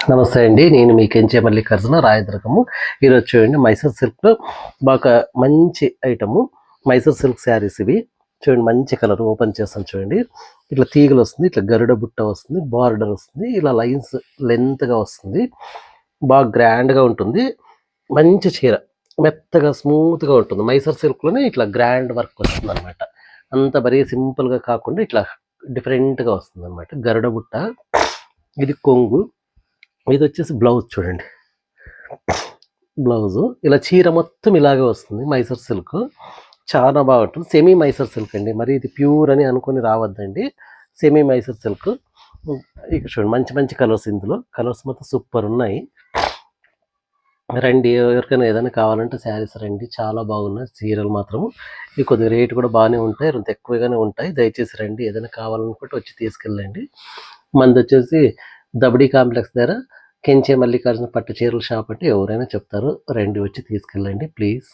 నమస్తే అండి. నేను మీ కెంచే మల్లికార్జున రాయదుర్గము. ఈరోజు చూడండి మైసూర్ సిల్క్‌లో బాగా మంచి ఐటెము మైసూర్ సిల్క్ శారీస్ ఇవి. చూడండి మంచి కలర్ ఓపెన్ చేస్తాను చూడండి. ఇట్లా తీగలొస్తుంది. ఇట్లా గరుడ బుట్ట వస్తుంది. బార్డర్ వస్తుంది. ఇలా లైన్స్ లెంత్‌గా వస్తుంది. బాగా గ్రాండ్‌గా ఉంటుంది. మంచి చీర. మెత్తగా స్మూత్‌గా ఉంటుంది. మైసూర్ సిల్క్‌లోనే ఇట్లా గ్రాండ్ వర్క్ వస్తుందనమాట. అంత మరీ సింపుల్‌గా కాకుండా ఇట్లా డిఫరెంట్‌గా వస్తుందనమాట. గరుడ బుట్ట. ఇది కొంగు. ఇదొచ్చేసి బ్లౌజ్ చూడండి. బ్లౌజు ఇలా చీర మొత్తం ఇలాగే వస్తుంది. మైసూర్ సిల్క్ చాలా బాగుంటుంది. సెమీ మైసూర్ సిల్క్ అండి. మరి ఇది ప్యూర్ అని అనుకుని రావద్దండి. Semi Mysore silk. ఇక చూడండి మంచి మంచి కలర్స్ ఇందులో. కలర్స్ మొత్తం సూపర్ ఉన్నాయి. రండి, ఎవరికైనా ఏదైనా కావాలంటే శారీస్ రండి. చాలా బాగున్నాయి చీరలు మాత్రము. ఇవి కొద్దిగా రేటు కూడా బాగానే ఉంటాయి. కొంత ఎక్కువగానే ఉంటాయి. దయచేసి రండి. ఏదైనా కావాలనుకుంటే వచ్చి తీసుకెళ్ళండి. మనదొచ్చేసి దబడి కాంప్లెక్స్ దగ్గర కెంచే మల్లికార్జున పట్టు చీరల షాప్ అంటే ఎవరైనా చెప్తారు. రండి, వచ్చి తీసుకెళ్ళండి ప్లీజ్.